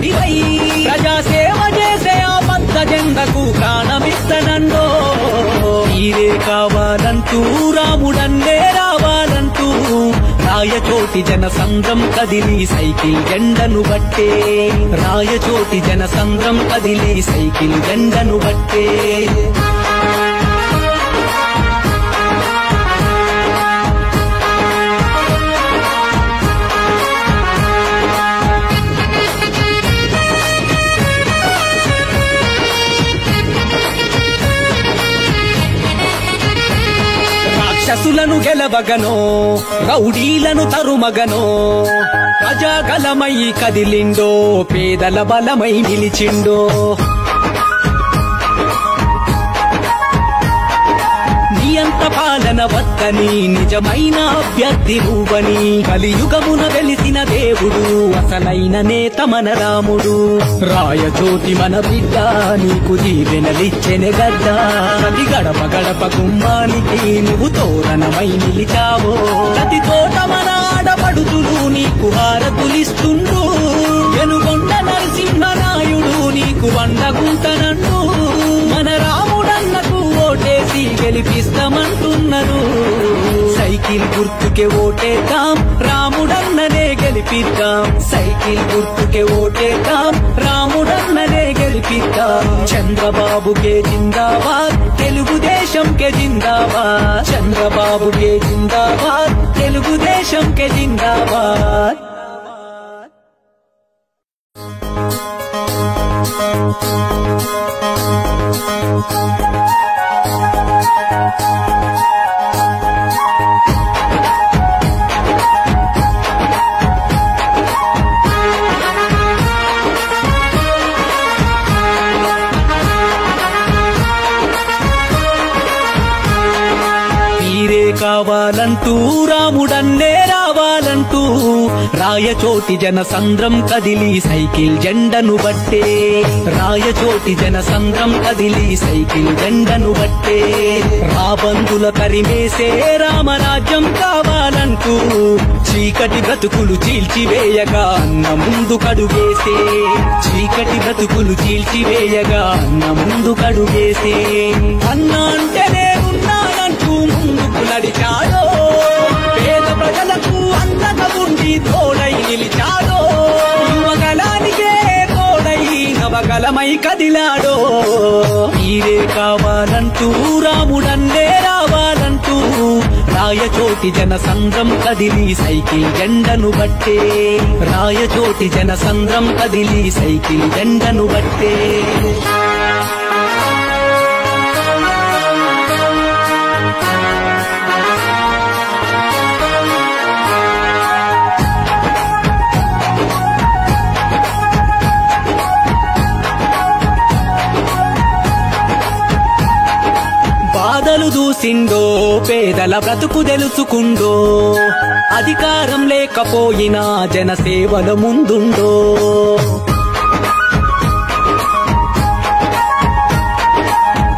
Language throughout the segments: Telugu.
రాముడివై ప్రజాసేవ చేసే ఆ పద్ద జెండకు ప్రాణమిస్తనండో మీరే కావాలంటూ రాముడన్నే రావాలంటూ రాయచోటి జనసంద్రం కదిలి సైకిల్ జెండను బట్టే రాయచోటి జనసంద్రం కదిలి సైకిల్ జెండను బట్టే రాక్షసులను గెలవగనో రౌడీలను తరుమగనో ప్రజాగలమై కదిలిండో పేదల బలమై నిలిచిండో నియంత పాలన వద్దని నిజమైన అభ్యర్థి నువ్వని కలియుగమున వెలిసిన దేవుడు అసలైన నేత మన రాముడు రాయచోటి మన బిడ్డ నీకు దీవెనలిచ్చెనె గడ్డ ప్రతి గడప గడప గుమ్మానికి నువ్వు తోరణమై నిలిచావో ప్రతి తోట మన ఆడపడుతులు నీకు హారతులిస్తుండ్రు ఎనుగొండ నరసింహనాయుడు నీకు వండగుంటనండు మన రాముడన్నకు ఓటేసి గెలిపిస్తామంటున్నారు సైకిల్ గుర్తుకే ఓటేద్దాం రాముడన్ననే గెలిపిద్దాం సైకిల్ గుర్తుకే ఓటేద్దాం రాముడన్ననే గెలిపిద్దాం చంద్రబాబుకే జిందాబాద్ తెలుగుదేశంకే జిందాబాద్ చంద్రబాబుకే జిందాబాద్ తెలుగుదేశంకే జిందాబాద్ కావాలంటూ రాముడన్నే రావాలంటూ రాయచోటి జనసంద్రం కదిలి సైకిల్ జెండను బట్టే రాయచోటి జనసంద్రం కదిలి సైకిల్ జెండను బట్టే రాబందుల కరిమేసే రామరాజ్యం కావాలంటూ చీకటి బ్రతుకులు చీల్చివేయగా అన్న ముందు కడుగేసే చీకటి బ్రతుకులు చీల్చివేయగా అన్న ముందు కడుగేసే అన్న అంటేనే ఉన్నానంటూ ముందుకు నడిచాడో పేద ప్రజలకు అండగా ఉండి తోడై నిలిచాడో యువగలానికే తోడై నవగలమై కదిలాడో మీరే కావాలంటూ రాముడన్నే రావాలంటూ రాయచోటి జనసంద్రం కదిలి సైకిల్ జెండను బట్టే రాయచోటి జనసంద్రం కదిలి సైకిల్ జెండను బట్టే బాధలు దూసిండో పేదల బ్రతుకు తెలుసుకుండో అధికారం లేకపోయినా జనసేవల ముందుండో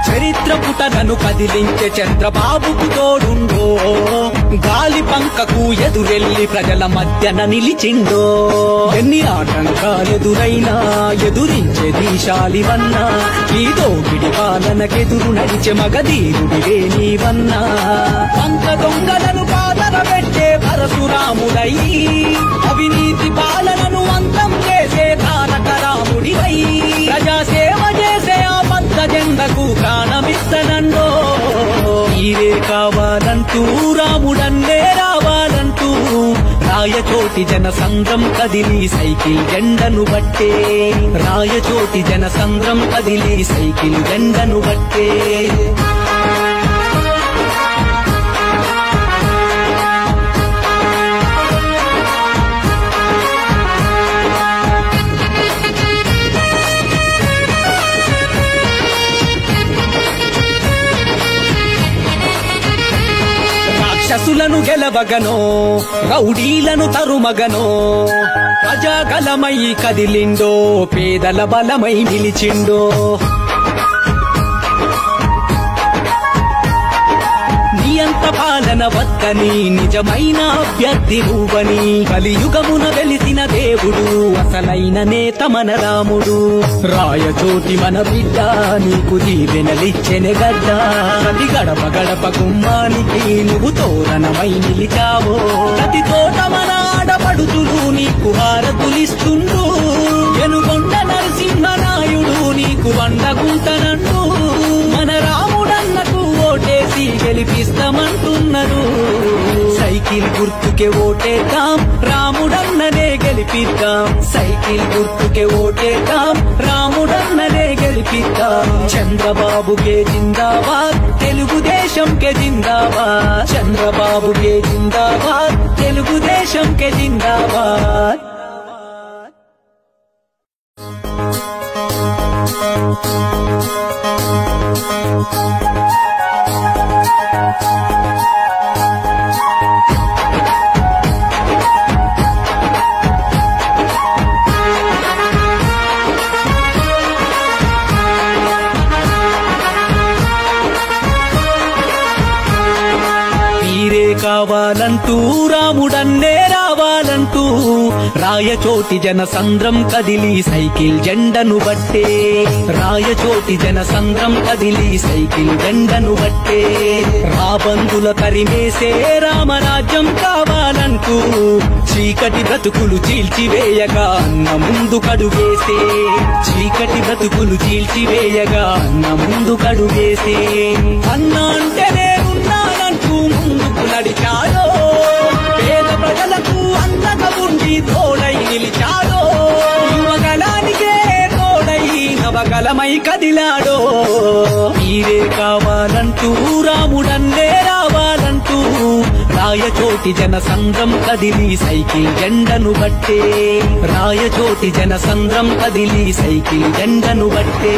చరిత్ర పుటలను కదిలించే చంద్రబాబుకు తోడుండో గాలి పంకకు ఎదురెళ్లి ప్రజల మధ్యన నిలిచిండో ఎన్ని ఆటంకాలెదురైనా ఎదురించే దీశాలివన్నా ఈ దోపిడి పాలనకెదురు నడిచే మగధీరుడివే నీవన్నా పంక దొంగలను పాదర పెట్టే పరశురాముడై అవినీతి పాలనను అంతం చేసే తారక రాముడివై ప్రజాసేవ చేసే ఆ పద్ద జెండకు ప్రాణమిస్తనండో మీరే కావాలంటూ రాముడన్నే రావాలంటూ రాయచోటి జనసంద్రం కదిలి సైకిల్ జెండను బట్టే రాయచోటి జనసంద్రం కదిలి సైకిల్ జెండను బట్టే రాక్షసులను గెలవగనో రౌడీలను తరుమగనో ప్రజాగలమై కదిలిండో పేదల బలమై నిలిచిండో నియంత మత పాలన వద్దని నిజమైన అభ్యర్థి నువ్వని కలియుగమున వెలిసిన దేవుడు అసలైన నేత మన రాముడు రాయచోటి మన బిడ్డ నీకు దీవెనలిచ్చెనె గడ్డ ప్రతి గడప గడప గుమ్మానికి నువ్వు తోరణమై నిలిచావో ప్రతి తోట మన ఆడపడుతులు నీకు హారతులిస్తుండు ఎనుగొండ నరసింహనాయుడు నీకు వండగుంటనండు మన రాముడన్నకు ఓటేసి గెలిపిస్తామంటున్నారు సైకిల్ గుర్తుకే ఓటేద్దాం రాముడన్ననే గెలిపిద్దాం సైకిల్ గుర్తుకే ఓటేద్దాం రాముడన్ననే గెలిపిద్దాం చంద్రబాబుకే జిందాబాద్ తెలుగుదేశంకే జిందాబాద్ చంద్రబాబుకే జిందాబాద్ తెలుగుదేశంకే జిందాబాద్ కావాలంటూ రాముడన్నే రావాలంటూ రాయచోటి జనసంద్రం కదిలి సైకిల్ జెండను బట్టే రాయచోటి జనసంద్రం కదిలి సైకిల్ జెండను బట్టే రాబందుల తరిమేసే రామరాజ్యం కావాలంటూ చీకటి బ్రతుకులు చీల్చివేయగా అన్న ముందు కడుగేసే చీకటి బ్రతుకులు చీల్చివేయగా అన్న ముందు కడుగేసే అన్న అంటే నేనున్నానంటూ ముందుకు నడిచాడో పేద ప్రజలకు అన్నగా ఉండి తోడై నిలిచాడో యువగలానికే తోడై నవగలమై కదిలాడో మీరే కావాలంటూ రాముడన్నే రావాలంటూ రాయచోటి జనసంద్రం కదిలి సైకిల్ జెండను బట్టే రాయచోటి జనసంద్రం కదిలి సైకిల్ జెండను బట్టే